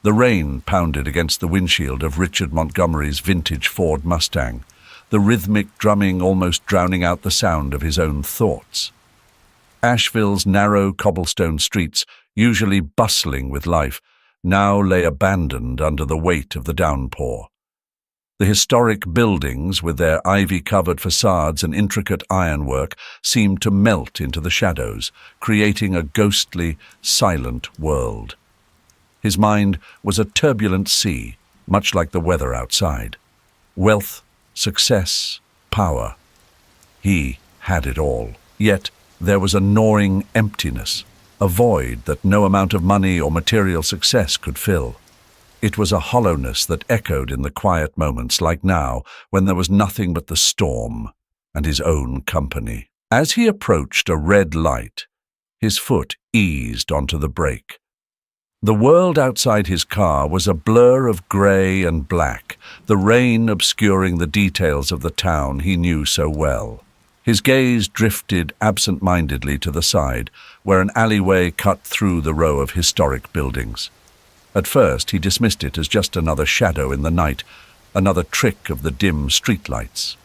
The rain pounded against the windshield of Richard Montgomery's vintage Ford Mustang, the rhythmic drumming almost drowning out the sound of his own thoughts. Asheville's narrow cobblestone streets, usually bustling with life, now lay abandoned under the weight of the downpour. The historic buildings, with their ivy-covered facades and intricate ironwork, seemed to melt into the shadows, creating a ghostly, silent world. His mind was a turbulent sea, much like the weather outside. Wealth, success, power. He had it all. Yet there was a gnawing emptiness, a void that no amount of money or material success could fill. It was a hollowness that echoed in the quiet moments, like now, when there was nothing but the storm and his own company. As he approached a red light, his foot eased onto the brake. The world outside his car was a blur of grey and black, the rain obscuring the details of the town he knew so well. His gaze drifted absent-mindedly to the side, where an alleyway cut through the row of historic buildings. At first, he dismissed it as just another shadow in the night, another trick of the dim streetlights.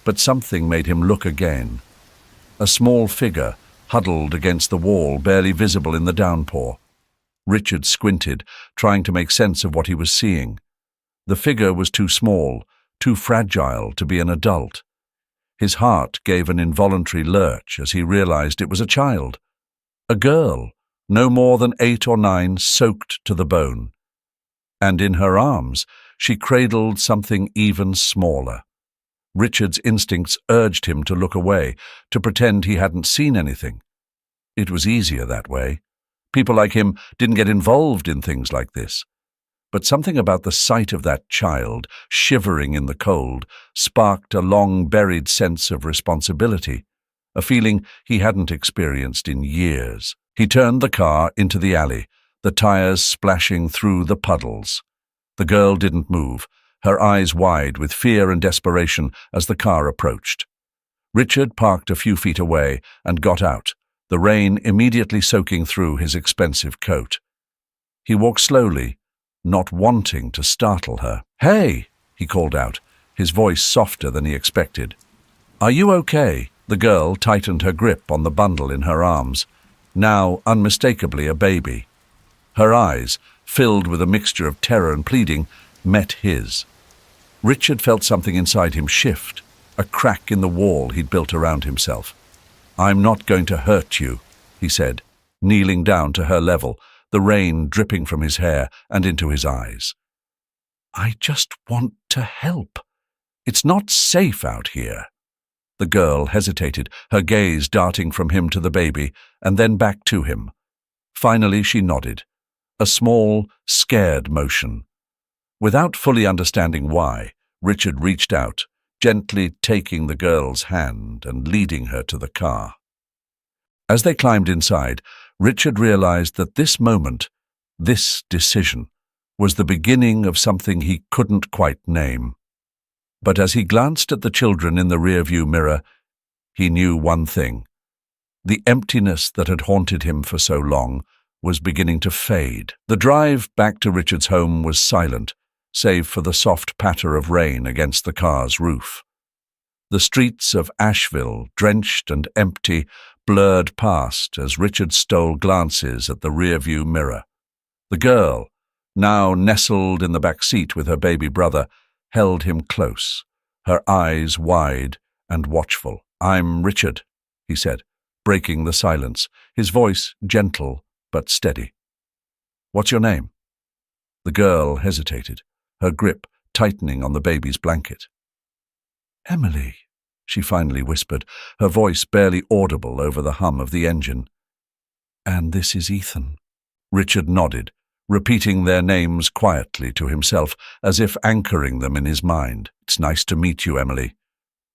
But something made him look again. A small figure, huddled against the wall, barely visible in the downpour. Richard squinted, trying to make sense of what he was seeing. The figure was too small, too fragile to be an adult. His heart gave an involuntary lurch as he realized it was a child. A girl, no more than 8 or 9, soaked to the bone. And in her arms, she cradled something even smaller. Richard's instincts urged him to look away, to pretend he hadn't seen anything. It was easier that way. People like him didn't get involved in things like this. But something about the sight of that child, shivering in the cold, sparked a long-buried sense of responsibility, a feeling he hadn't experienced in years. He turned the car into the alley, the tires splashing through the puddles. The girl didn't move, her eyes wide with fear and desperation as the car approached. Richard parked a few feet away and got out, the rain immediately soaking through his expensive coat. He walked slowly, not wanting to startle her. "Hey!" he called out, his voice softer than he expected. "Are you okay?" The girl tightened her grip on the bundle in her arms, now unmistakably a baby. Her eyes, filled with a mixture of terror and pleading, met his. Richard felt something inside him shift, a crack in the wall he'd built around himself. "I'm not going to hurt you," he said, kneeling down to her level, the rain dripping from his hair and into his eyes. "I just want to help. It's not safe out here." The girl hesitated, her gaze darting from him to the baby and then back to him. Finally she nodded, a small, scared motion. Without fully understanding why, Richard reached out, gently taking the girl's hand and leading her to the car. As they climbed inside, Richard realized that this moment, this decision, was the beginning of something he couldn't quite name. But as he glanced at the children in the rearview mirror, he knew one thing. The emptiness that had haunted him for so long was beginning to fade. The drive back to Richard's home was silent, save for the soft patter of rain against the car's roof. The streets of Asheville, drenched and empty, blurred past as Richard stole glances at the rearview mirror. The girl, now nestled in the back seat with her baby brother, held him close, her eyes wide and watchful. "I'm Richard," he said, breaking the silence, his voice gentle but steady. "What's your name?" The girl hesitated, her grip tightening on the baby's blanket. "Emily," she finally whispered, her voice barely audible over the hum of the engine. "And this is Ethan." Richard nodded, repeating their names quietly to himself, as if anchoring them in his mind. "It's nice to meet you, Emily.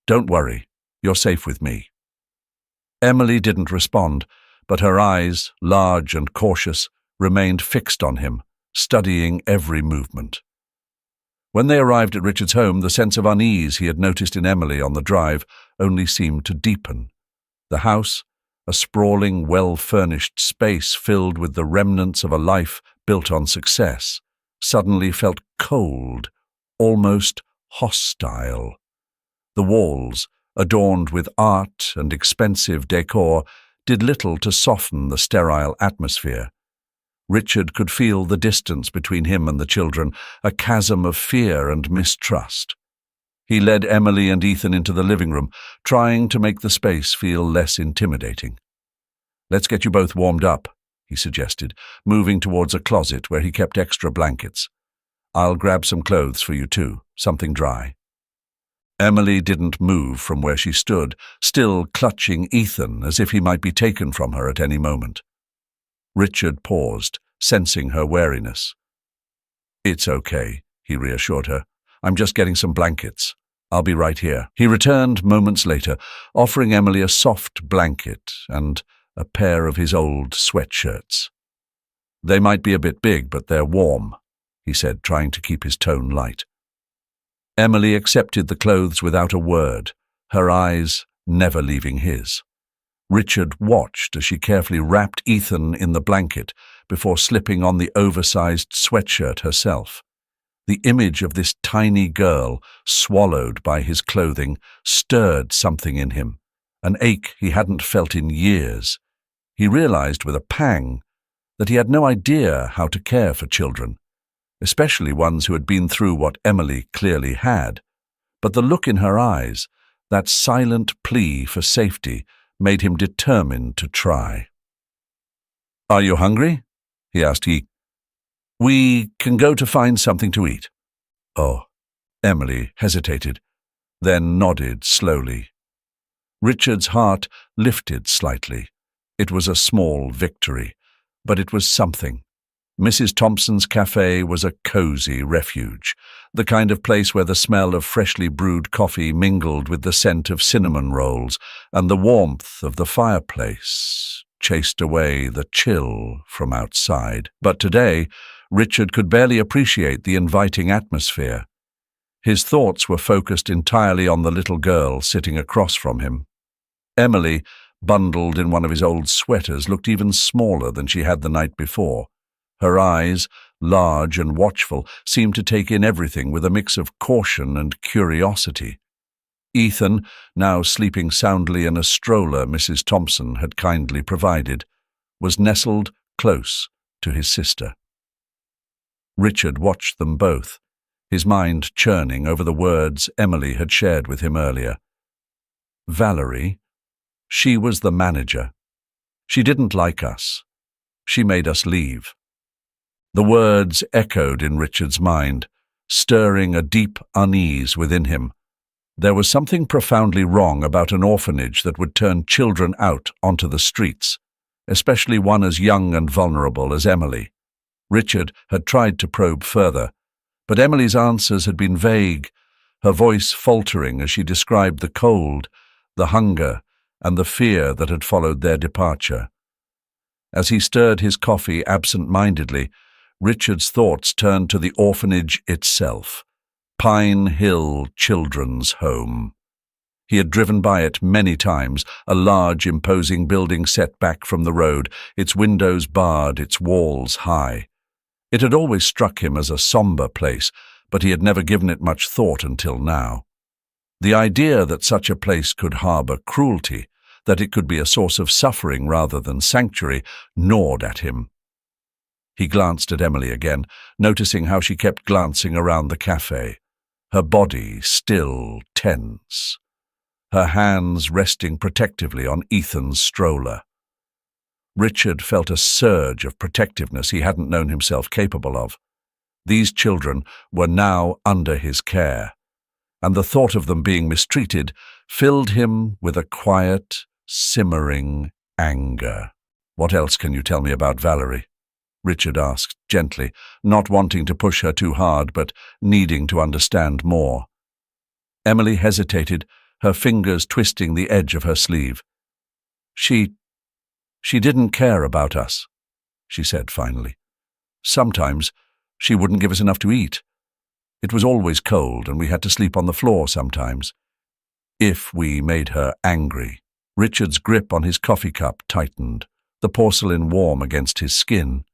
Don't worry, you're safe with me." Emily didn't respond, but her eyes, large and cautious, remained fixed on him, studying every movement. When they arrived at Richard's home, the sense of unease he had noticed in Emily on the drive only seemed to deepen. The house, a sprawling, well-furnished space filled with the remnants of a life built on success, suddenly felt cold, almost hostile. The walls, adorned with art and expensive decor, did little to soften the sterile atmosphere. Richard could feel the distance between him and the children, a chasm of fear and mistrust. He led Emily and Ethan into the living room, trying to make the space feel less intimidating. "Let's get you both warmed up," he suggested, moving towards a closet where he kept extra blankets. "I'll grab some clothes for you too, something dry." Emily didn't move from where she stood, still clutching Ethan as if he might be taken from her at any moment. Richard paused, sensing her wariness. "It's okay," he reassured her. "I'm just getting some blankets. I'll be right here." He returned moments later, offering Emily a soft blanket and a pair of his old sweatshirts. "They might be a bit big, but they're warm," he said, trying to keep his tone light. Emily accepted the clothes without a word, her eyes never leaving his. Richard watched as she carefully wrapped Ethan in the blanket before slipping on the oversized sweatshirt herself. The image of this tiny girl, swallowed by his clothing, stirred something in him, an ache he hadn't felt in years. He realized with a pang that he had no idea how to care for children, especially ones who had been through what Emily clearly had. But the look in her eyes, that silent plea for safety, made him determined to try. "Are you hungry?" he asked. "We can go to find something to eat." "Oh." Emily hesitated, then nodded slowly. Richard's heart lifted slightly. It was a small victory, but it was something. Mrs. Thompson's cafe was a cozy refuge, the kind of place where the smell of freshly brewed coffee mingled with the scent of cinnamon rolls, and the warmth of the fireplace chased away the chill from outside. But today, Richard could barely appreciate the inviting atmosphere. His thoughts were focused entirely on the little girl sitting across from him. Emily, bundled in one of his old sweaters, looked even smaller than she had the night before. Her eyes, large and watchful, seemed to take in everything with a mix of caution and curiosity. Ethan, now sleeping soundly in a stroller Mrs. Thompson had kindly provided, was nestled close to his sister. Richard watched them both, his mind churning over the words Emily had shared with him earlier. Valerie, she was the manager. She didn't like us. She made us leave. The words echoed in Richard's mind, stirring a deep unease within him. There was something profoundly wrong about an orphanage that would turn children out onto the streets, especially one as young and vulnerable as Emily. Richard had tried to probe further, but Emily's answers had been vague, her voice faltering as she described the cold, the hunger, and the fear that had followed their departure. As he stirred his coffee absent-mindedly, Richard's thoughts turned to the orphanage itself, Pine Hill Children's Home. He had driven by it many times, a large, imposing building set back from the road, its windows barred, its walls high. It had always struck him as a somber place, but he had never given it much thought until now. The idea that such a place could harbor cruelty, that it could be a source of suffering rather than sanctuary, gnawed at him. He glanced at Emily again, noticing how she kept glancing around the cafe, her body still tense, her hands resting protectively on Ethan's stroller. Richard felt a surge of protectiveness he hadn't known himself capable of. These children were now under his care, and the thought of them being mistreated filled him with a quiet, simmering anger. "What else can you tell me about Valerie?" Richard asked gently, not wanting to push her too hard, but needing to understand more. Emily hesitated, her fingers twisting the edge of her sleeve. She didn't care about us," she said finally. "Sometimes she wouldn't give us enough to eat. It was always cold, and we had to sleep on the floor sometimes. If we made her angry." Richard's grip on his coffee cup tightened, the porcelain warm against his skin.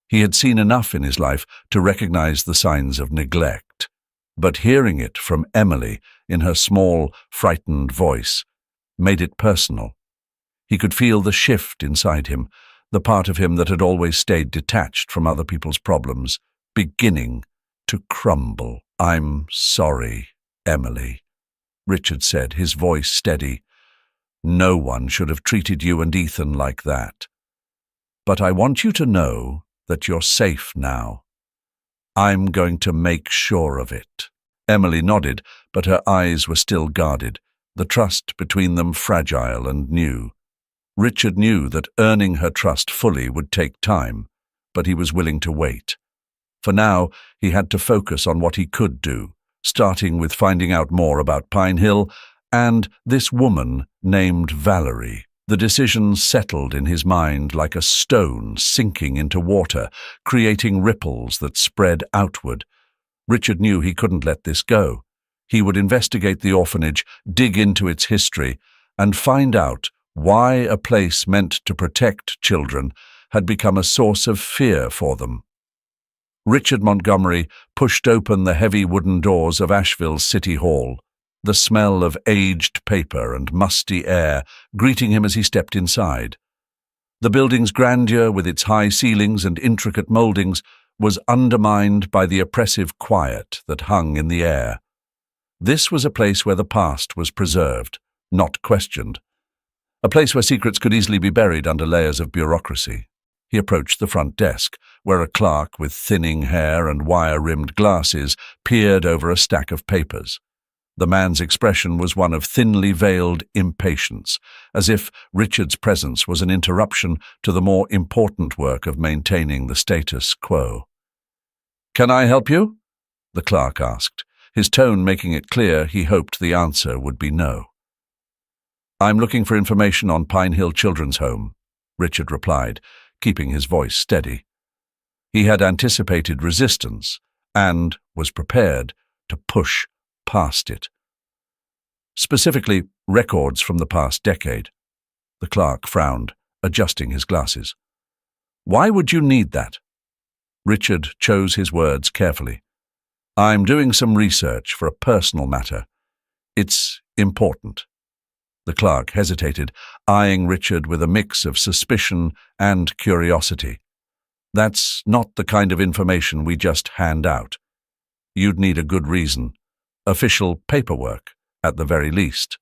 He had seen enough in his life to recognize the signs of neglect. But hearing it from Emily in her small, frightened voice made it personal. He could feel the shift inside him, the part of him that had always stayed detached from other people's problems, beginning to crumble. "I'm sorry, Emily," Richard said, his voice steady. "No one should have treated you and Ethan like that. But I want you to know that you're safe now. I'm going to make sure of it." Emily nodded, but her eyes were still guarded, the trust between them fragile and new. Richard knew that earning her trust fully would take time, but he was willing to wait. For now, he had to focus on what he could do, starting with finding out more about Pine Hill and this woman named Valerie. The decision settled in his mind like a stone sinking into water, creating ripples that spread outward. Richard knew he couldn't let this go. He would investigate the orphanage, dig into its history, and find out why a place meant to protect children had become a source of fear for them. Richard Montgomery pushed open the heavy wooden doors of Asheville's City Hall, the smell of aged paper and musty air greeting him as he stepped inside. The building's grandeur, with its high ceilings and intricate moldings, was undermined by the oppressive quiet that hung in the air. This was a place where the past was preserved, not questioned. A place where secrets could easily be buried under layers of bureaucracy. He approached the front desk, where a clerk with thinning hair and wire-rimmed glasses peered over a stack of papers. The man's expression was one of thinly veiled impatience, as if Richard's presence was an interruption to the more important work of maintaining the status quo. "Can I help you?" the clerk asked, his tone making it clear he hoped the answer would be no. "I'm looking for information on Pine Hill Children's Home," Richard replied, keeping his voice steady. He had anticipated resistance and was prepared to push past it. "Specifically, records from the past decade." The clerk frowned, adjusting his glasses. "Why would you need that?" Richard chose his words carefully. "I'm doing some research for a personal matter. It's important." The clerk hesitated, eyeing Richard with a mix of suspicion and curiosity. "That's not the kind of information we just hand out. You'd need a good reason. Official paperwork, at the very least."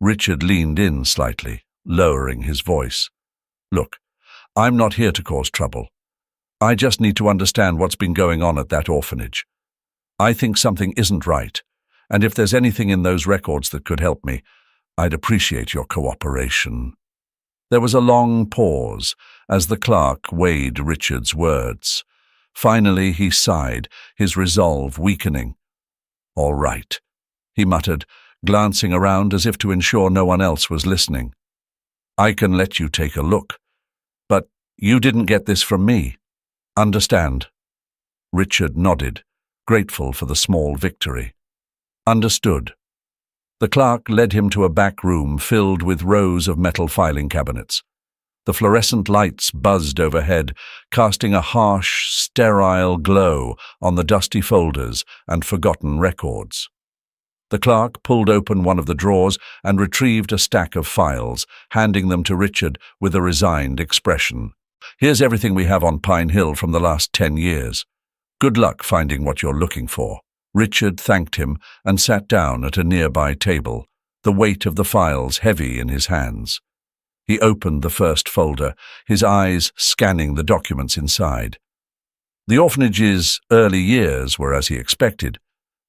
Richard leaned in slightly, lowering his voice. "Look, I'm not here to cause trouble. I just need to understand what's been going on at that orphanage. I think something isn't right, and if there's anything in those records that could help me, I'd appreciate your cooperation." There was a long pause as the clerk weighed Richard's words. Finally he sighed, his resolve weakening. "All right," he muttered, glancing around as if to ensure no one else was listening. "I can let you take a look, but you didn't get this from me. Understand?" Richard nodded, grateful for the small victory. "Understood." The clerk led him to a back room filled with rows of metal filing cabinets. The fluorescent lights buzzed overhead, casting a harsh, sterile glow on the dusty folders and forgotten records. The clerk pulled open one of the drawers and retrieved a stack of files, handing them to Richard with a resigned expression. "Here's everything we have on Pine Hill from the last 10 years. Good luck finding what you're looking for." Richard thanked him and sat down at a nearby table, the weight of the files heavy in his hands. He opened the first folder, his eyes scanning the documents inside. The orphanage's early years were as he expected.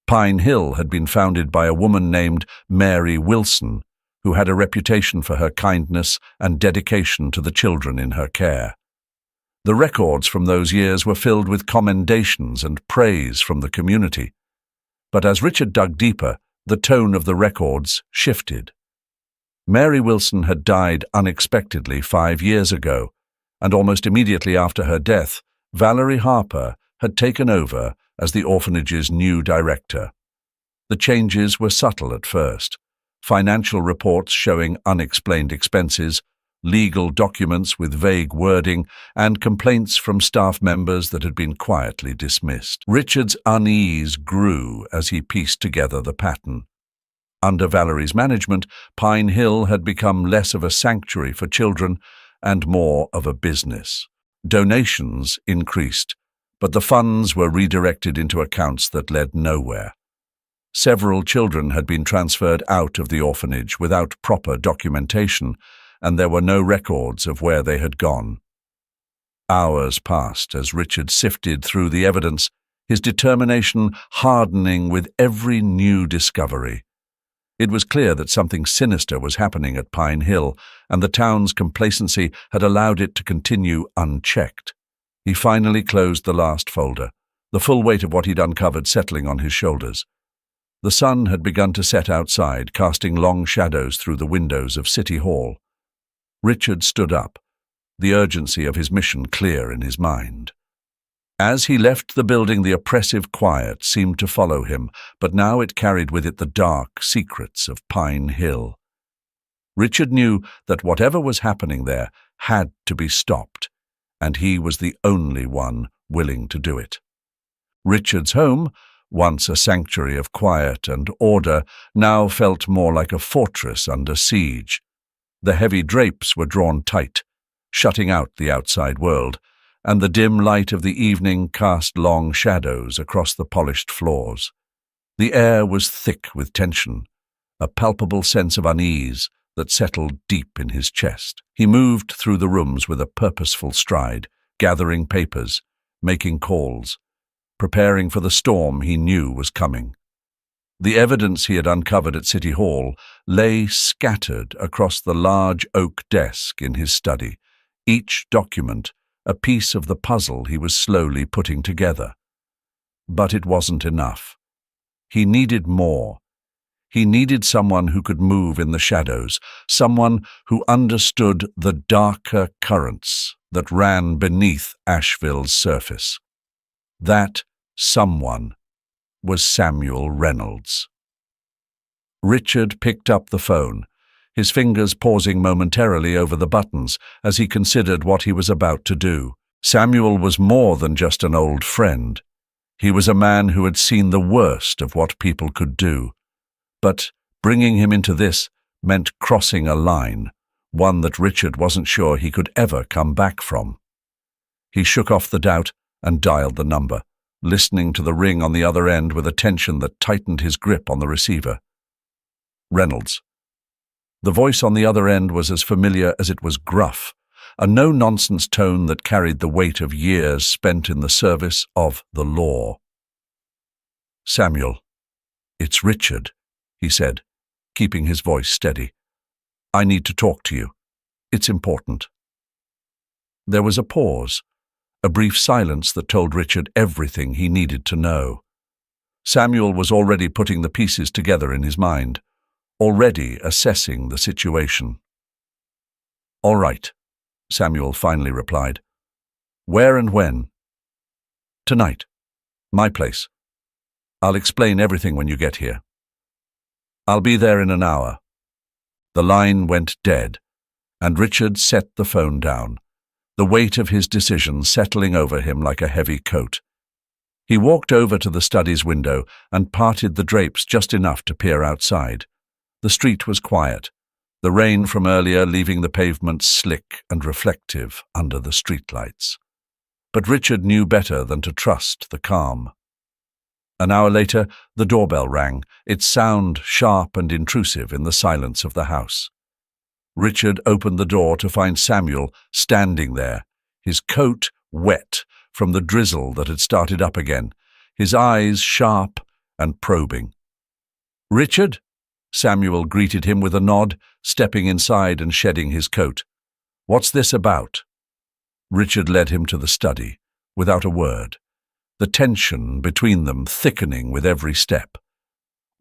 Pine Hill had been founded by a woman named Mary Wilson, who had a reputation for her kindness and dedication to the children in her care. The records from those years were filled with commendations and praise from the community. But as Richard dug deeper, the tone of the records shifted. Mary Wilson had died unexpectedly 5 years ago, and almost immediately after her death, Valerie Harper had taken over as the orphanage's new director. The changes were subtle at first, financial reports showing unexplained expenses, legal documents with vague wording, and complaints from staff members that had been quietly dismissed. Richard's unease grew as he pieced together the pattern. Under Valerie's management, Pine Hill had become less of a sanctuary for children and more of a business. Donations increased, but the funds were redirected into accounts that led nowhere. Several children had been transferred out of the orphanage without proper documentation, and there were no records of where they had gone. Hours passed as Richard sifted through the evidence, his determination hardening with every new discovery. It was clear that something sinister was happening at Pine Hill, and the town's complacency had allowed it to continue unchecked. He finally closed the last folder, the full weight of what he'd uncovered settling on his shoulders. The sun had begun to set outside, casting long shadows through the windows of City Hall. Richard stood up, the urgency of his mission clear in his mind. As he left the building, the oppressive quiet seemed to follow him, but now it carried with it the dark secrets of Pine Hill. Richard knew that whatever was happening there had to be stopped, and he was the only one willing to do it. Richard's home, once a sanctuary of quiet and order, now felt more like a fortress under siege. The heavy drapes were drawn tight, shutting out the outside world, and the dim light of the evening cast long shadows across the polished floors. The air was thick with tension, a palpable sense of unease that settled deep in his chest. He moved through the rooms with a purposeful stride, gathering papers, making calls, preparing for the storm he knew was coming. The evidence he had uncovered at City Hall lay scattered across the large oak desk in his study, each document a piece of the puzzle he was slowly putting together. But it wasn't enough. He needed more. He needed someone who could move in the shadows, someone who understood the darker currents that ran beneath Asheville's surface. That someone was Samuel Reynolds. Richard picked up the phone, his fingers pausing momentarily over the buttons as he considered what he was about to do. Samuel was more than just an old friend. He was a man who had seen the worst of what people could do. But bringing him into this meant crossing a line, one that Richard wasn't sure he could ever come back from. He shook off the doubt and dialed the number, listening to the ring on the other end with a tension that tightened his grip on the receiver. Reynolds. The voice on the other end was as familiar as it was gruff, a no-nonsense tone that carried the weight of years spent in the service of the law. "Samuel, it's Richard," he said, keeping his voice steady. "I need to talk to you. It's important." There was a pause, a brief silence that told Richard everything he needed to know. Samuel was already putting the pieces together in his mind, already assessing the situation. "All right," Samuel finally replied. "Where and when?" "Tonight. My place. I'll explain everything when you get here." "I'll be there in an hour." The line went dead, and Richard set the phone down, the weight of his decision settling over him like a heavy coat. He walked over to the study's window and parted the drapes just enough to peer outside. The street was quiet, the rain from earlier leaving the pavement slick and reflective under the streetlights. But Richard knew better than to trust the calm. An hour later, the doorbell rang, its sound sharp and intrusive in the silence of the house. Richard opened the door to find Samuel standing there, his coat wet from the drizzle that had started up again, his eyes sharp and probing. "Richard?" Samuel greeted him with a nod, stepping inside and shedding his coat. "What's this about?" Richard led him to the study, without a word, the tension between them thickening with every step.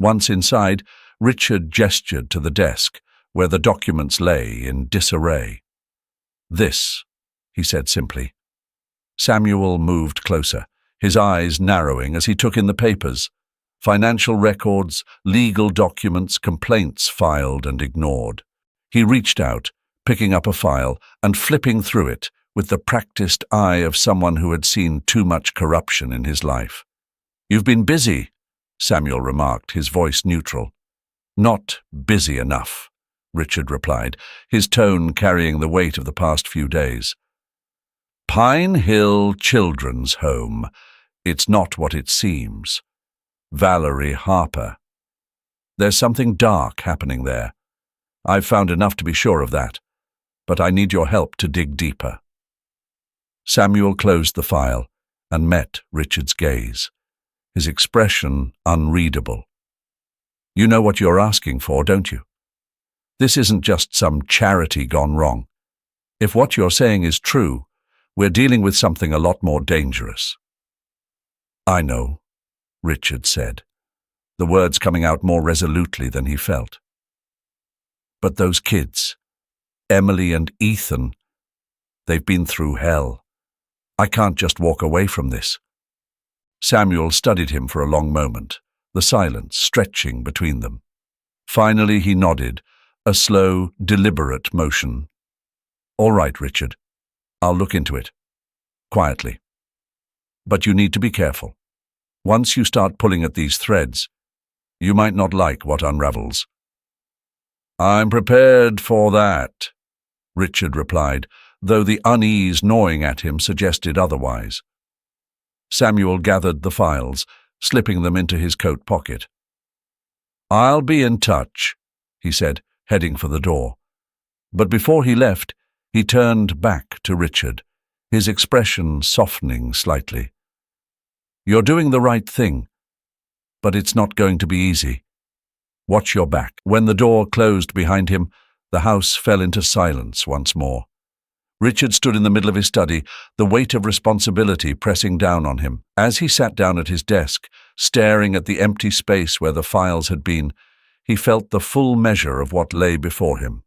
Once inside, Richard gestured to the desk, where the documents lay in disarray. "This," he said simply. Samuel moved closer, his eyes narrowing as he took in the papers. Financial records, legal documents, complaints filed and ignored. He reached out, picking up a file and flipping through it with the practiced eye of someone who had seen too much corruption in his life. "You've been busy," Samuel remarked, his voice neutral. "Not busy enough," Richard replied, his tone carrying the weight of the past few days. "Pine Hill Children's Home. It's not what it seems. Valerie Harper. There's something dark happening there. I've found enough to be sure of that, but I need your help to dig deeper." Samuel closed the file and met Richard's gaze, his expression unreadable. "You know what you're asking for, don't you? This isn't just some charity gone wrong. If what you're saying is true, we're dealing with something a lot more dangerous." "I know," Richard said, the words coming out more resolutely than he felt. "But those kids, Emily and Ethan, they've been through hell. I can't just walk away from this." Samuel studied him for a long moment, the silence stretching between them. Finally he nodded, a slow, deliberate motion. "All right, Richard. I'll look into it. Quietly. But you need to be careful. Once you start pulling at these threads, you might not like what unravels." "I'm prepared for that," Richard replied, though the unease gnawing at him suggested otherwise. Samuel gathered the files, slipping them into his coat pocket. "I'll be in touch," he said, heading for the door. But before he left, he turned back to Richard, his expression softening slightly. "You're doing the right thing, but it's not going to be easy. Watch your back." When the door closed behind him, the house fell into silence once more. Richard stood in the middle of his study, the weight of responsibility pressing down on him. As he sat down at his desk, staring at the empty space where the files had been, he felt the full measure of what lay before him.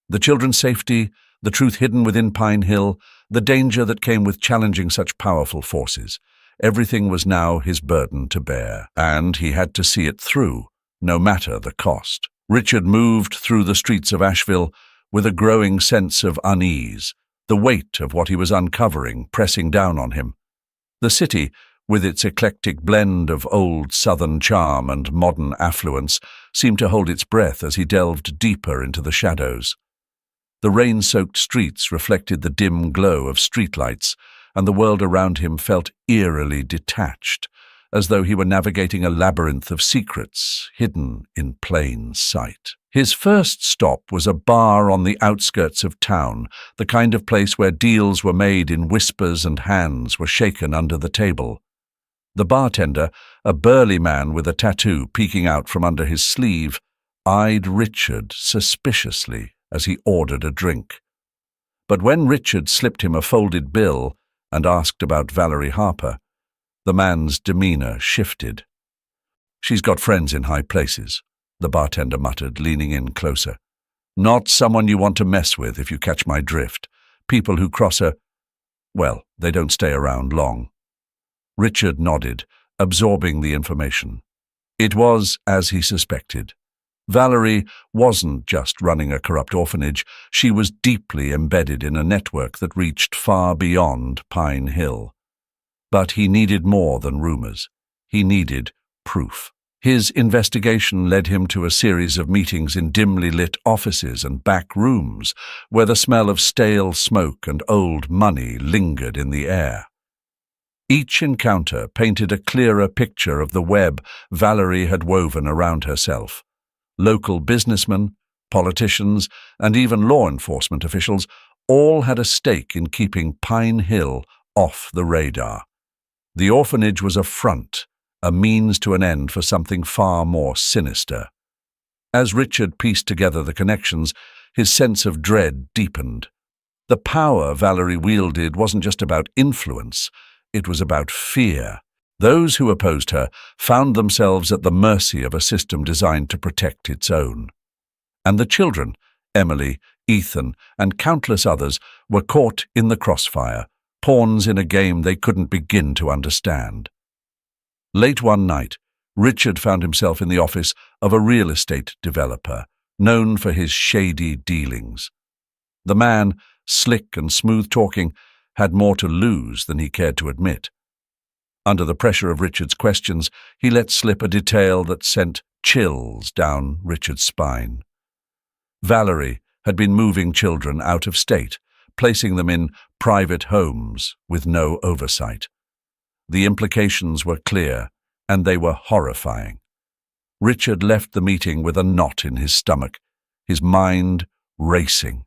The children's safety, the truth hidden within Pine Hill, the danger that came with challenging such powerful forces. Everything was now his burden to bear, and he had to see it through, no matter the cost. Richard moved through the streets of Asheville with a growing sense of unease, the weight of what he was uncovering pressing down on him. The city, with its eclectic blend of old Southern charm and modern affluence, seemed to hold its breath as he delved deeper into the shadows. The rain-soaked streets reflected the dim glow of streetlights, and the world around him felt eerily detached, as though he were navigating a labyrinth of secrets hidden in plain sight. His first stop was a bar on the outskirts of town, the kind of place where deals were made in whispers and hands were shaken under the table. The bartender, a burly man with a tattoo peeking out from under his sleeve, eyed Richard suspiciously as he ordered a drink. But when Richard slipped him a folded bill and asked about Valerie Harper, the man's demeanor shifted. "She's got friends in high places," the bartender muttered, leaning in closer. "Not someone you want to mess with, if you catch my drift. People who cross well, they don't stay around long." Richard nodded, absorbing the information. It was as he suspected. Valerie wasn't just running a corrupt orphanage, she was deeply embedded in a network that reached far beyond Pine Hill. But he needed more than rumors. He needed proof. His investigation led him to a series of meetings in dimly lit offices and back rooms, where the smell of stale smoke and old money lingered in the air. Each encounter painted a clearer picture of the web Valerie had woven around herself. Local businessmen, politicians, and even law enforcement officials all had a stake in keeping Pine Hill off the radar. The orphanage was a front, a means to an end for something far more sinister. As Richard pieced together the connections, his sense of dread deepened. The power Valerie wielded wasn't just about influence, it was about fear. Those who opposed her found themselves at the mercy of a system designed to protect its own. And the children, Emily, Ethan, and countless others, were caught in the crossfire, pawns in a game they couldn't begin to understand. Late one night, Richard found himself in the office of a real estate developer, known for his shady dealings. The man, slick and smooth-talking, had more to lose than he cared to admit. Under the pressure of Richard's questions, he let slip a detail that sent chills down Richard's spine. Valerie had been moving children out of state, placing them in private homes with no oversight. The implications were clear, and they were horrifying. Richard left the meeting with a knot in his stomach, his mind racing.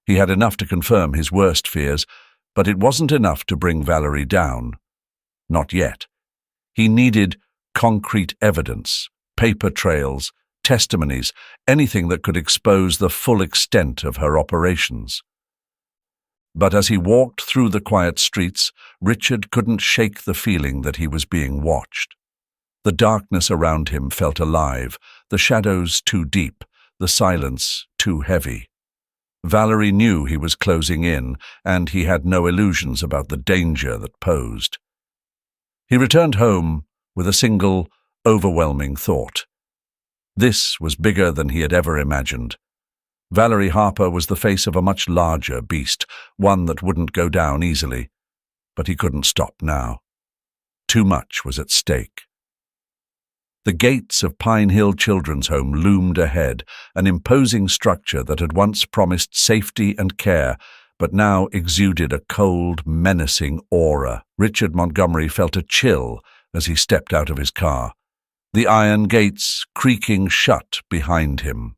He had enough to confirm his worst fears, but it wasn't enough to bring Valerie down. Not yet. He needed concrete evidence, paper trails, testimonies, anything that could expose the full extent of her operations. But as he walked through the quiet streets, Richard couldn't shake the feeling that he was being watched. The darkness around him felt alive, the shadows too deep, the silence too heavy. Valerie knew he was closing in, and he had no illusions about the danger that posed. He returned home with a single, overwhelming thought. This was bigger than he had ever imagined. Valerie Harper was the face of a much larger beast, one that wouldn't go down easily. But he couldn't stop now. Too much was at stake. The gates of Pine Hill Children's Home loomed ahead, an imposing structure that had once promised safety and care, but now exuded a cold, menacing aura. Richard Montgomery felt a chill as he stepped out of his car, the iron gates creaking shut behind him.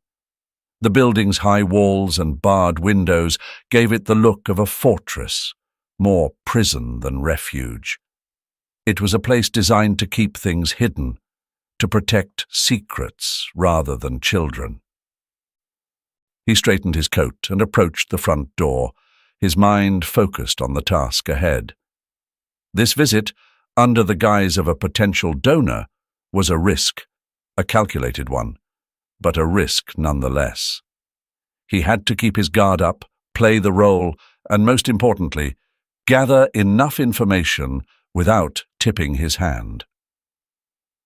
The building's high walls and barred windows gave it the look of a fortress, more prison than refuge. It was a place designed to keep things hidden, to protect secrets rather than children. He straightened his coat and approached the front door, his mind focused on the task ahead. This visit, under the guise of a potential donor, was a risk, a calculated one, but a risk nonetheless. He had to keep his guard up, play the role, and most importantly, gather enough information without tipping his hand.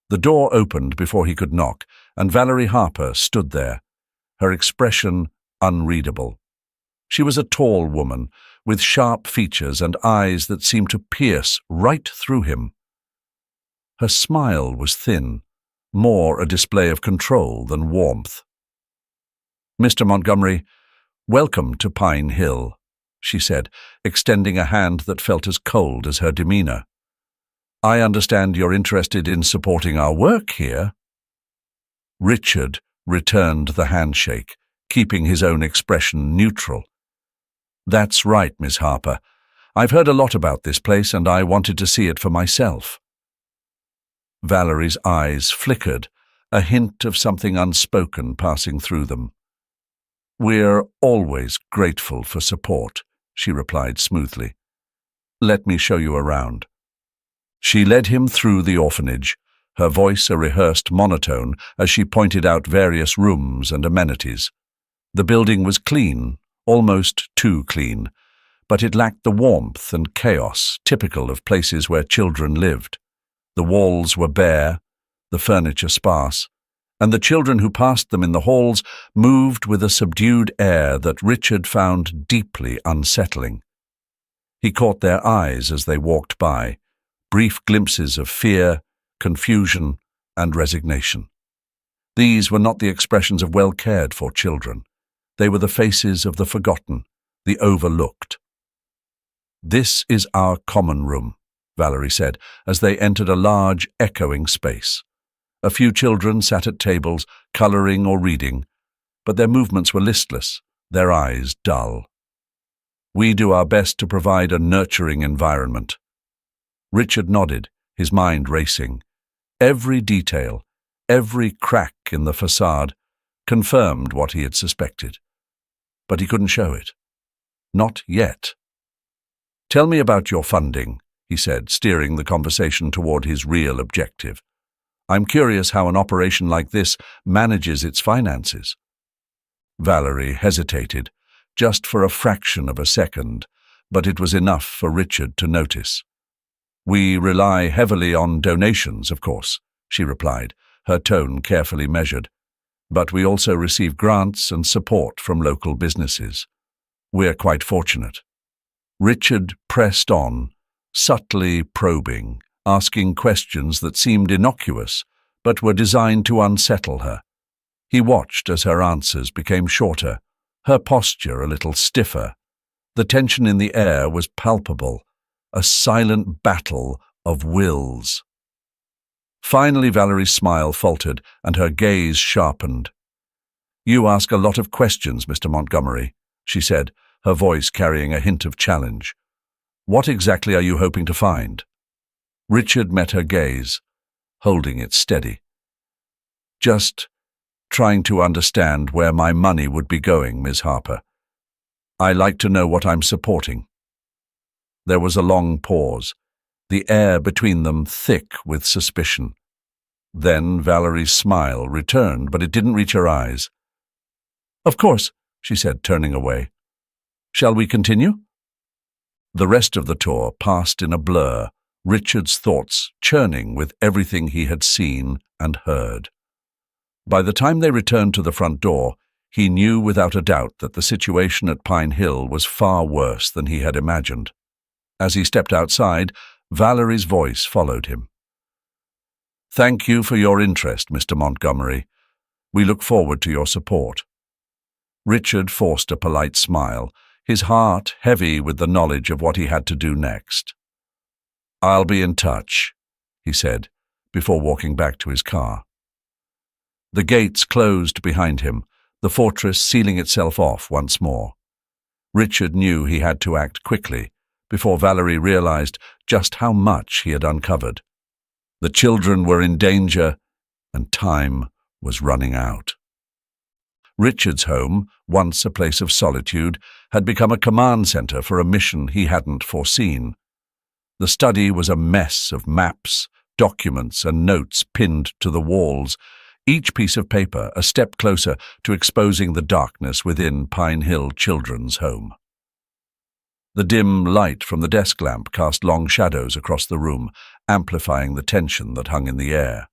The door opened before he could knock, and Valerie Harper stood there, her expression unreadable. She was a tall woman, with sharp features and eyes that seemed to pierce right through him. Her smile was thin, more a display of control than warmth. "Mr. Montgomery, welcome to Pine Hill," she said, extending a hand that felt as cold as her demeanor. "I understand you're interested in supporting our work here." Richard returned the handshake, keeping his own expression neutral. "That's right, Miss Harper. I've heard a lot about this place and I wanted to see it for myself." Valerie's eyes flickered, a hint of something unspoken passing through them. "We're always grateful for support," she replied smoothly. "Let me show you around." She led him through the orphanage, her voice a rehearsed monotone as she pointed out various rooms and amenities. The building was clean, almost too clean, but it lacked the warmth and chaos typical of places where children lived. The walls were bare, the furniture sparse, and the children who passed them in the halls moved with a subdued air that Richard found deeply unsettling. He caught their eyes as they walked by, brief glimpses of fear, confusion, and resignation. These were not the expressions of well-cared-for children. They were the faces of the forgotten, the overlooked. "This is our common room," Valerie said, as they entered a large, echoing space. A few children sat at tables, coloring or reading, but their movements were listless, their eyes dull. "We do our best to provide a nurturing environment." Richard nodded, his mind racing. Every detail, every crack in the facade, confirmed what he had suspected. But he couldn't show it. Not yet. "Tell me about your funding," he said, steering the conversation toward his real objective. "I'm curious how an operation like this manages its finances." Valerie hesitated, just for a fraction of a second, but it was enough for Richard to notice. "We rely heavily on donations, of course," she replied, her tone carefully measured. "But we also receive grants and support from local businesses." We're quite fortunate. Richard pressed on, subtly probing, asking questions that seemed innocuous, but were designed to unsettle her. He watched as her answers became shorter, her posture a little stiffer. The tension in the air was palpable, a silent battle of wills. Finally, Valerie's smile faltered and her gaze sharpened. "You ask a lot of questions, Mr. Montgomery," she said, her voice carrying a hint of challenge. "What exactly are you hoping to find?" Richard met her gaze, holding it steady. "Just trying to understand where my money would be going, Ms. Harper. I like to know what I'm supporting." There was a long pause, the air between them thick with suspicion. Then Valerie's smile returned, but it didn't reach her eyes. "Of course," she said, turning away. "Shall we continue?" The rest of the tour passed in a blur, Richard's thoughts churning with everything he had seen and heard. By the time they returned to the front door, he knew without a doubt that the situation at Pine Hill was far worse than he had imagined. As he stepped outside, Valerie's voice followed him. "Thank you for your interest, Mr. Montgomery. We look forward to your support." Richard forced a polite smile, his heart heavy with the knowledge of what he had to do next. "I'll be in touch," he said, before walking back to his car. The gates closed behind him, the fortress sealing itself off once more. Richard knew he had to act quickly, before Valerie realized just how much he had uncovered. The children were in danger, and time was running out. Richard's home, once a place of solitude, had become a command center for a mission he hadn't foreseen. The study was a mess of maps, documents, and notes pinned to the walls, each piece of paper a step closer to exposing the darkness within Pine Hill Children's Home. The dim light from the desk lamp cast long shadows across the room, amplifying the tension that hung in the air.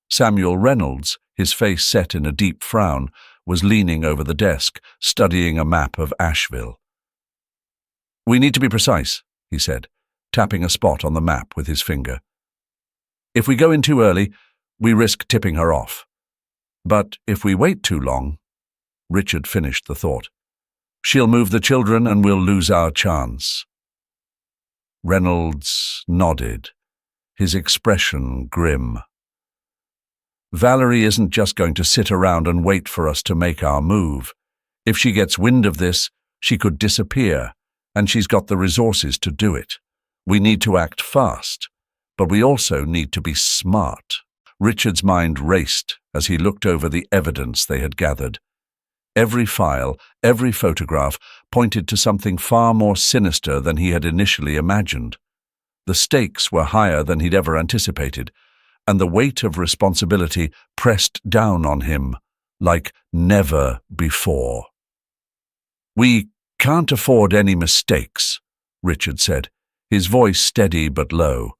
Samuel Reynolds, his face set in a deep frown, was leaning over the desk, studying a map of Asheville. "We need to be precise," he said, tapping a spot on the map with his finger. "If we go in too early, we risk tipping her off. But if we wait too long—" Richard finished the thought. "She'll move the children and we'll lose our chance." Reynolds nodded, his expression grim. "Valerie isn't just going to sit around and wait for us to make our move. If she gets wind of this, she could disappear, and she's got the resources to do it. We need to act fast, but we also need to be smart." Richard's mind raced as he looked over the evidence they had gathered. Every file, every photograph pointed to something far more sinister than he had initially imagined. The stakes were higher than he'd ever anticipated, and the weight of responsibility pressed down on him like never before. "We can't afford any mistakes," Richard said, his voice steady but low.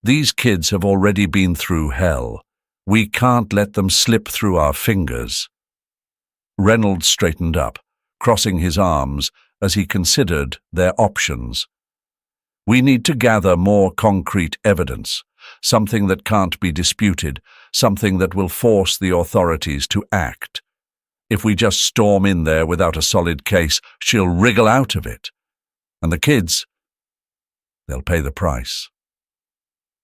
"These kids have already been through hell. We can't let them slip through our fingers." Reynolds straightened up, crossing his arms as he considered their options. "We need to gather more concrete evidence, something that can't be disputed, something that will force the authorities to act. If we just storm in there without a solid case, she'll wriggle out of it. And the kids, they'll pay the price."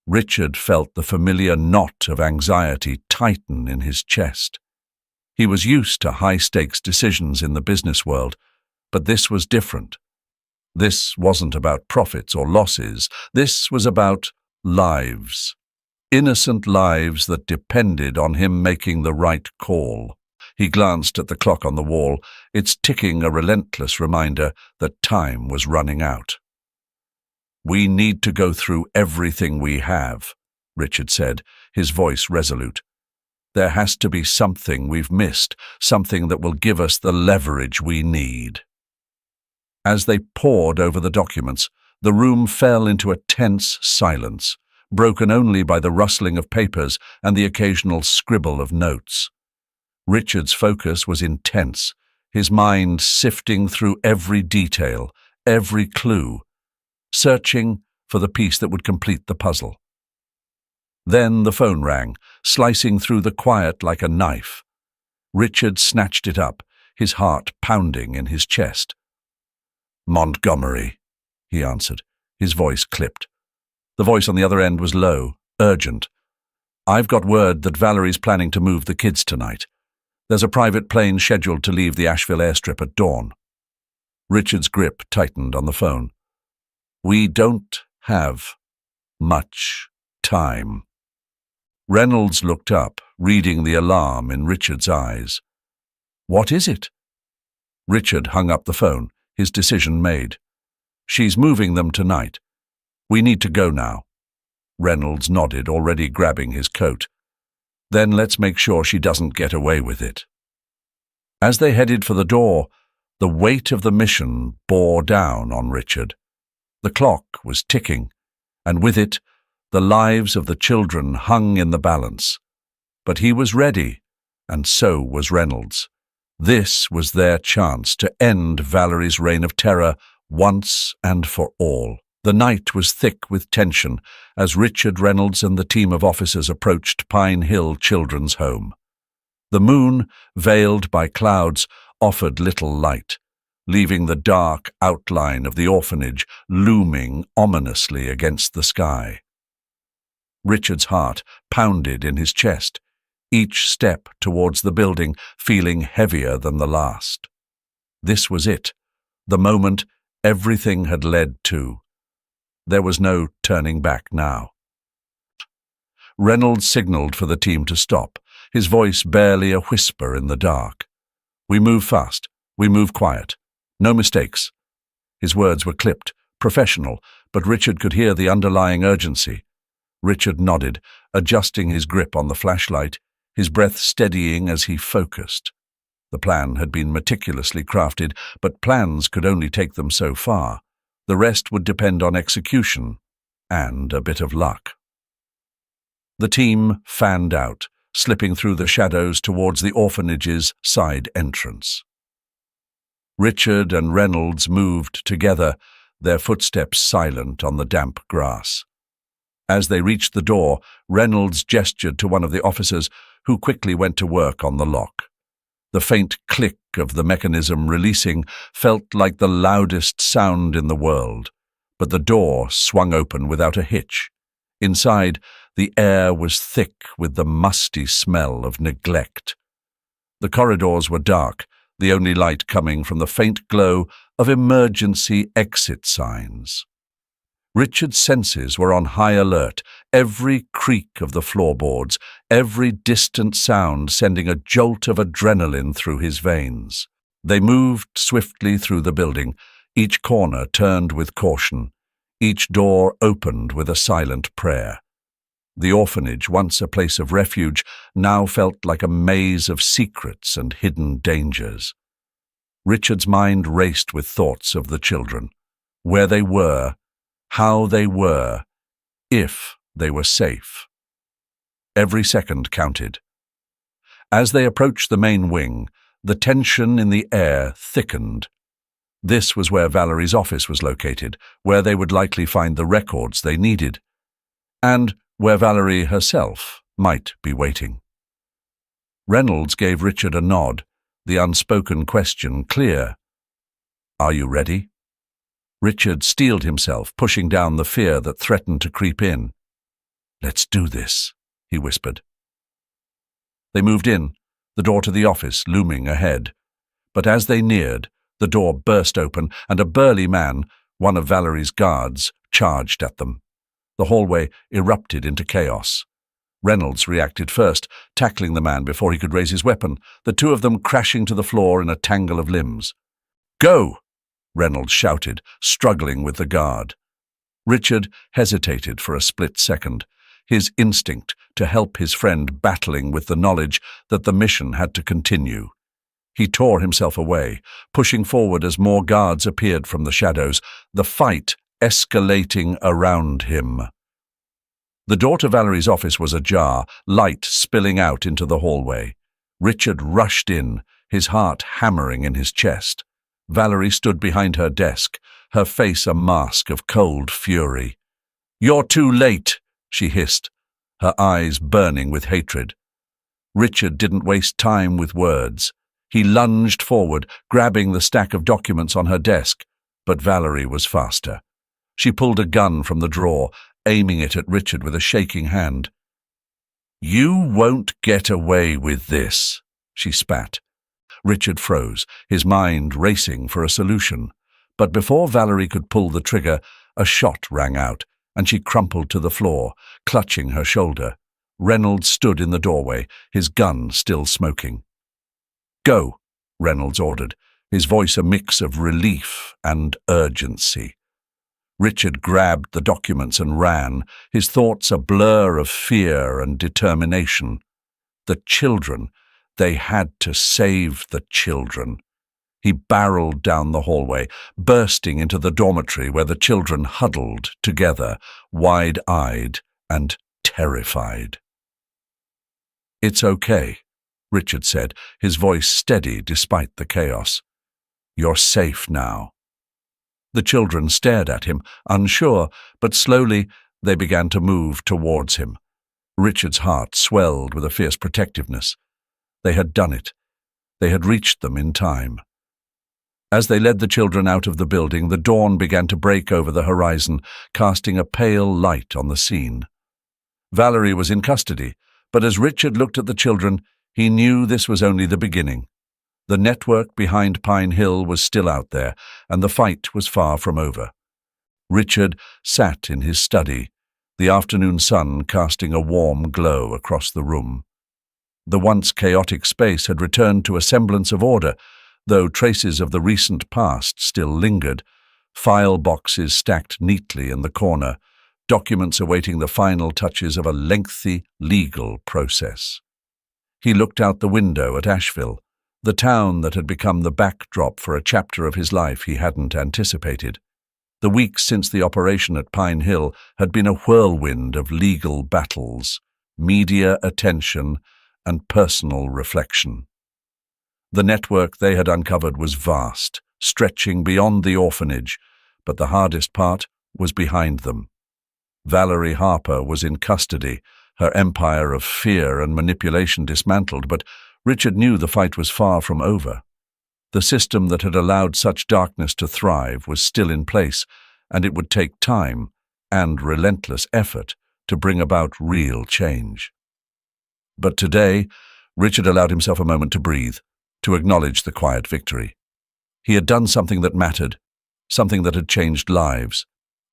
Richard felt the familiar knot of anxiety tighten in his chest. He was used to high-stakes decisions in the business world, but this was different. This wasn't about profits or losses. This was about lives. Innocent lives that depended on him making the right call. He glanced at the clock on the wall, its ticking a relentless reminder that time was running out. "We need to go through everything we have," Richard said, his voice resolute. "There has to be something we've missed, something that will give us the leverage we need." As they pored over the documents, the room fell into a tense silence, broken only by the rustling of papers and the occasional scribble of notes. Richard's focus was intense, his mind sifting through every detail, every clue, searching for the piece that would complete the puzzle. Then the phone rang, slicing through the quiet like a knife. Richard snatched it up, his heart pounding in his chest. "Montgomery," he answered, his voice clipped. The voice on the other end was low, urgent. "I've got word that Valerie's planning to move the kids tonight. There's a private plane scheduled to leave the Asheville airstrip at dawn." Richard's grip tightened on the phone. "We don't have much time." Reynolds looked up, reading the alarm in Richard's eyes. "What is it?" Richard hung up the phone, his decision made. "She's moving them tonight. We need to go now." Reynolds nodded, already grabbing his coat. "Then let's make sure she doesn't get away with it." As they headed for the door, the weight of the mission bore down on Richard. The clock was ticking, and with it, the lives of the children hung in the balance. But he was ready, and so was Reynolds. This was their chance to end Valerie's reign of terror once and for all. The night was thick with tension as Richard Reynolds and the team of officers approached Pine Hill Children's Home. The moon, veiled by clouds, offered little light, leaving the dark outline of the orphanage looming ominously against the sky. Richard's heart pounded in his chest, each step towards the building feeling heavier than the last. This was it, the moment everything had led to. There was no turning back now. Reynolds signaled for the team to stop, his voice barely a whisper in the dark. "We move fast. We move quiet. No mistakes." His words were clipped, professional, but Richard could hear the underlying urgency. Richard nodded, adjusting his grip on the flashlight, his breath steadying as he focused. The plan had been meticulously crafted, but plans could only take them so far. The rest would depend on execution and a bit of luck. The team fanned out, slipping through the shadows towards the orphanage's side entrance. Richard and Reynolds moved together, their footsteps silent on the damp grass. As they reached the door, Reynolds gestured to one of the officers, who quickly went to work on the lock. The faint click of the mechanism releasing felt like the loudest sound in the world, but the door swung open without a hitch. Inside, the air was thick with the musty smell of neglect. The corridors were dark, the only light coming from the faint glow of emergency exit signs. Richard's senses were on high alert, every creak of the floorboards, every distant sound sending a jolt of adrenaline through his veins. They moved swiftly through the building, each corner turned with caution, each door opened with a silent prayer. The orphanage, once a place of refuge, now felt like a maze of secrets and hidden dangers. Richard's mind raced with thoughts of the children, where they were, how they were, if they were safe. Every second counted. As they approached the main wing, the tension in the air thickened. This was where Valerie's office was located, where they would likely find the records they needed, and where Valerie herself might be waiting. Reynolds gave Richard a nod, the unspoken question clear. "Are you ready?" Richard steeled himself, pushing down the fear that threatened to creep in. "Let's do this," he whispered. They moved in, the door to the office looming ahead. But as they neared, the door burst open and a burly man, one of Valerie's guards, charged at them. The hallway erupted into chaos. Reynolds reacted first, tackling the man before he could raise his weapon, the two of them crashing to the floor in a tangle of limbs. "Go!" Reynolds shouted, struggling with the guard. Richard hesitated for a split second, his instinct to help his friend battling with the knowledge that the mission had to continue. He tore himself away, pushing forward as more guards appeared from the shadows, the fight escalating around him. The door to Valerie's office was ajar, light spilling out into the hallway. Richard rushed in, his heart hammering in his chest. Valerie stood behind her desk, her face a mask of cold fury. "You're too late," she hissed, her eyes burning with hatred. Richard didn't waste time with words. He lunged forward, grabbing the stack of documents on her desk, but Valerie was faster. She pulled a gun from the drawer, aiming it at Richard with a shaking hand. "You won't get away with this," she spat. Richard froze, his mind racing for a solution. But before Valerie could pull the trigger, a shot rang out, and she crumpled to the floor, clutching her shoulder. Reynolds stood in the doorway, his gun still smoking. "Go," Reynolds ordered, his voice a mix of relief and urgency. Richard grabbed the documents and ran, his thoughts a blur of fear and determination. The children, they had to save the children. He barreled down the hallway, bursting into the dormitory where the children huddled together, wide-eyed and terrified. "It's okay," Richard said, his voice steady despite the chaos. "You're safe now." The children stared at him, unsure, but slowly they began to move towards him. Richard's heart swelled with a fierce protectiveness. They had done it. They had reached them in time. As they led the children out of the building, the dawn began to break over the horizon, casting a pale light on the scene. Valerie was in custody, but as Richard looked at the children, he knew this was only the beginning. The network behind Pine Hill was still out there, and the fight was far from over. Richard sat in his study, the afternoon sun casting a warm glow across the room. The once chaotic space had returned to a semblance of order, though traces of the recent past still lingered, file boxes stacked neatly in the corner, documents awaiting the final touches of a lengthy legal process. He looked out the window at Asheville, the town that had become the backdrop for a chapter of his life he hadn't anticipated. The weeks since the operation at Pine Hill had been a whirlwind of legal battles, media attention, and personal reflection. The network they had uncovered was vast, stretching beyond the orphanage, but the hardest part was behind them. Valerie Harper was in custody, her empire of fear and manipulation dismantled, but Richard knew the fight was far from over. The system that had allowed such darkness to thrive was still in place, and it would take time and relentless effort to bring about real change. But today, Richard allowed himself a moment to breathe, to acknowledge the quiet victory. He had done something that mattered, something that had changed lives,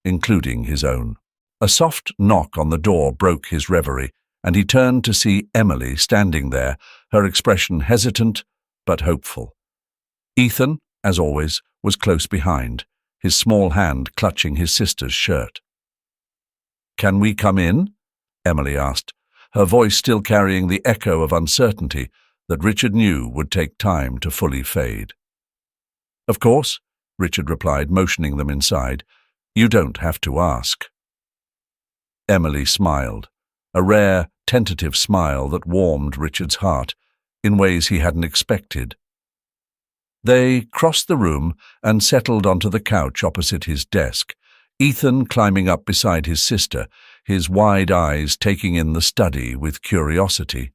including his own. A soft knock on the door broke his reverie, and he turned to see Emily standing there, her expression hesitant but hopeful. Ethan, as always, was close behind, his small hand clutching his sister's shirt. "Can we come in?" Emily asked, her voice still carrying the echo of uncertainty that Richard knew would take time to fully fade. "Of course," Richard replied, motioning them inside. "You don't have to ask." Emily smiled, a rare, tentative smile that warmed Richard's heart in ways he hadn't expected. They crossed the room and settled onto the couch opposite his desk, Ethan climbing up beside his sister, his wide eyes taking in the study with curiosity.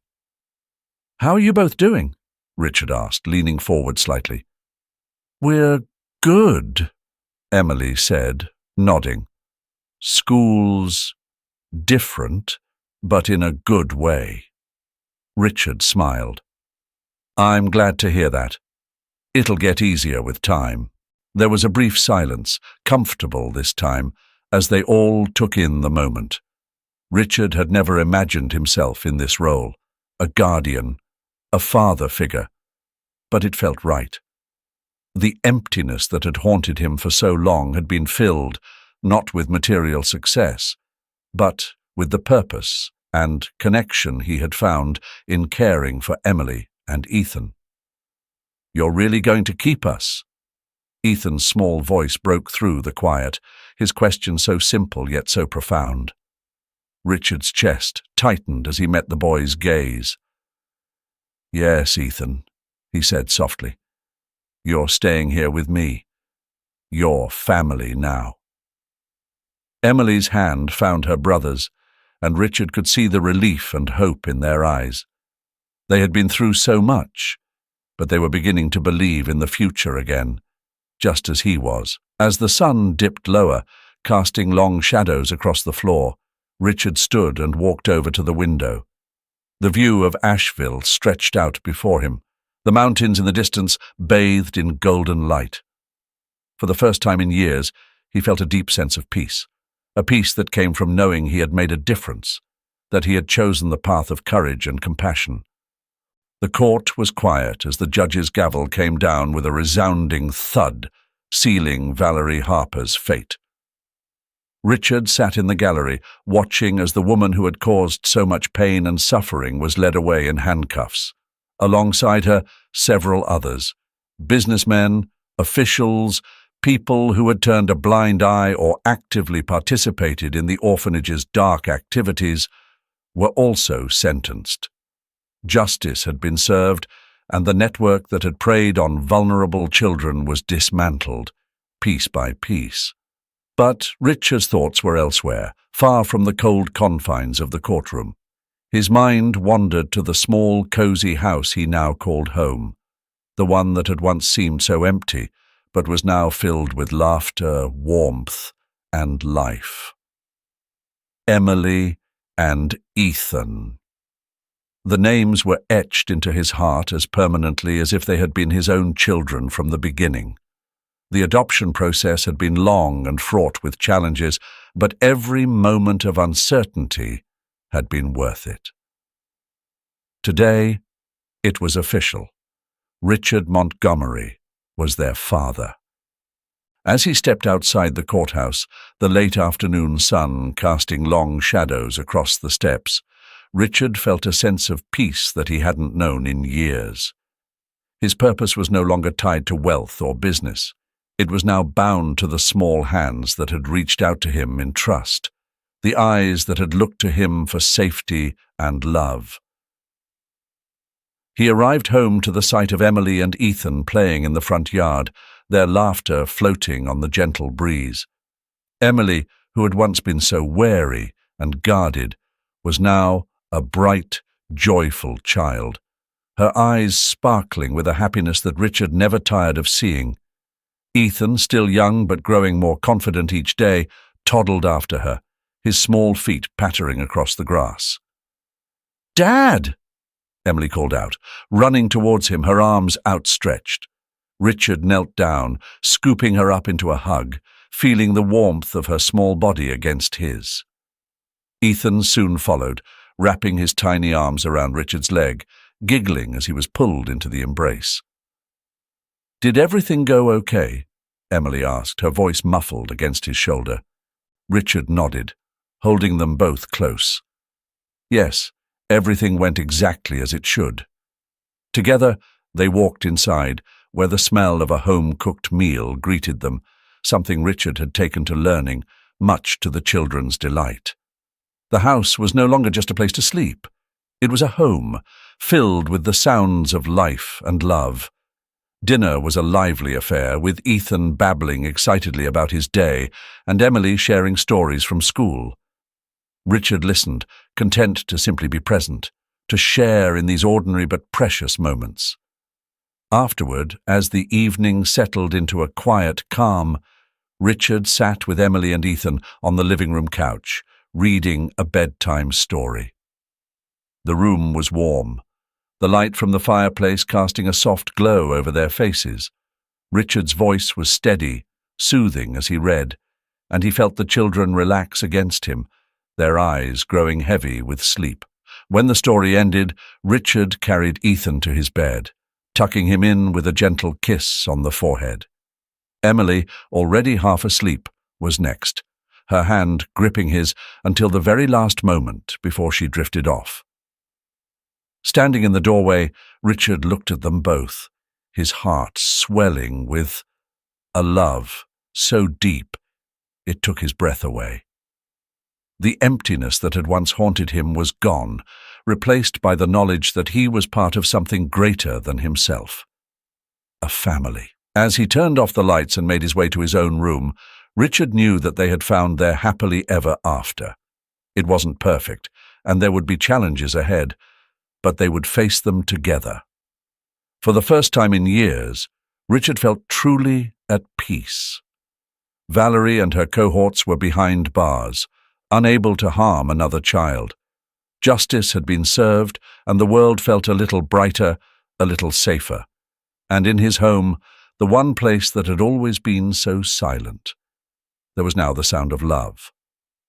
"How are you both doing?" Richard asked, leaning forward slightly. "We're good," Emily said, nodding. "School's different, but in a good way." Richard smiled. "I'm glad to hear that. It'll get easier with time." There was a brief silence, comfortable this time, as they all took in the moment. Richard had never imagined himself in this role, a guardian, a father figure, but it felt right. The emptiness that had haunted him for so long had been filled, not with material success, but with the purpose and connection he had found in caring for Emily and Ethan. "You're really going to keep us?" Ethan's small voice broke through the quiet, his question so simple yet so profound. Richard's chest tightened as he met the boy's gaze. "Yes, Ethan," he said softly. "You're staying here with me. You're family now." Emily's hand found her brother's, and Richard could see the relief and hope in their eyes. They had been through so much, but they were beginning to believe in the future again, just as he was. As the sun dipped lower, casting long shadows across the floor, Richard stood and walked over to the window. The view of Asheville stretched out before him, the mountains in the distance bathed in golden light. For the first time in years, he felt a deep sense of peace, a peace that came from knowing he had made a difference, that he had chosen the path of courage and compassion. The court was quiet as the judge's gavel came down with a resounding thud, sealing Valerie Harper's fate. Richard sat in the gallery, watching as the woman who had caused so much pain and suffering was led away in handcuffs. Alongside her, several others, businessmen, officials, people who had turned a blind eye or actively participated in the orphanage's dark activities, were also sentenced. Justice had been served, and the network that had preyed on vulnerable children was dismantled, piece by piece. But Richard's thoughts were elsewhere, far from the cold confines of the courtroom. His mind wandered to the small, cozy house he now called home, the one that had once seemed so empty, but was now filled with laughter, warmth, and life. Emily and Ethan. The names were etched into his heart as permanently as if they had been his own children from the beginning. The adoption process had been long and fraught with challenges, but every moment of uncertainty had been worth it. Today, it was official. Richard Montgomery was their father. As he stepped outside the courthouse, the late afternoon sun casting long shadows across the steps, Richard felt a sense of peace that he hadn't known in years. His purpose was no longer tied to wealth or business. It was now bound to the small hands that had reached out to him in trust, the eyes that had looked to him for safety and love. He arrived home to the sight of Emily and Ethan playing in the front yard, their laughter floating on the gentle breeze. Emily, who had once been so wary and guarded, was now a bright, joyful child, her eyes sparkling with a happiness that Richard never tired of seeing. Ethan, still young but growing more confident each day, toddled after her, his small feet pattering across the grass. "Dad!" Emily called out, running towards him, her arms outstretched. Richard knelt down, scooping her up into a hug, feeling the warmth of her small body against his. Ethan soon followed, wrapping his tiny arms around Richard's leg, giggling as he was pulled into the embrace. "Did everything go okay?" Emily asked, her voice muffled against his shoulder. Richard nodded, holding them both close. Yes, everything went exactly as it should. Together, they walked inside, where the smell of a home-cooked meal greeted them, something Richard had taken to learning, much to the children's delight. The house was no longer just a place to sleep. It was a home, filled with the sounds of life and love. Dinner was a lively affair, with Ethan babbling excitedly about his day and Emily sharing stories from school. Richard listened, content to simply be present, to share in these ordinary but precious moments. Afterward, as the evening settled into a quiet calm, Richard sat with Emily and Ethan on the living room couch, reading a bedtime story. The room was warm, the light from the fireplace casting a soft glow over their faces. Richard's voice was steady, soothing as he read, and he felt the children relax against him, their eyes growing heavy with sleep. When the story ended, Richard carried Ethan to his bed, tucking him in with a gentle kiss on the forehead. Emily, already half asleep, was next, her hand gripping his until the very last moment before she drifted off. Standing in the doorway, Richard looked at them both, his heart swelling with a love so deep it took his breath away. The emptiness that had once haunted him was gone. replaced by the knowledge that he was part of something greater than himself. A family. As he turned off the lights and made his way to his own room, Richard knew that they had found their happily ever after. It wasn't perfect, and there would be challenges ahead, but they would face them together. For the first time in years, Richard felt truly at peace. Valerie and her cohorts were behind bars, unable to harm another child. Justice had been served, and the world felt a little brighter, a little safer. And in his home, the one place that had always been so silent, there was now the sound of love,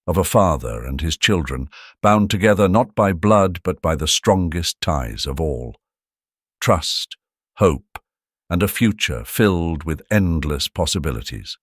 of a father and his children, bound together not by blood but by the strongest ties of all. Trust, hope, and a future filled with endless possibilities.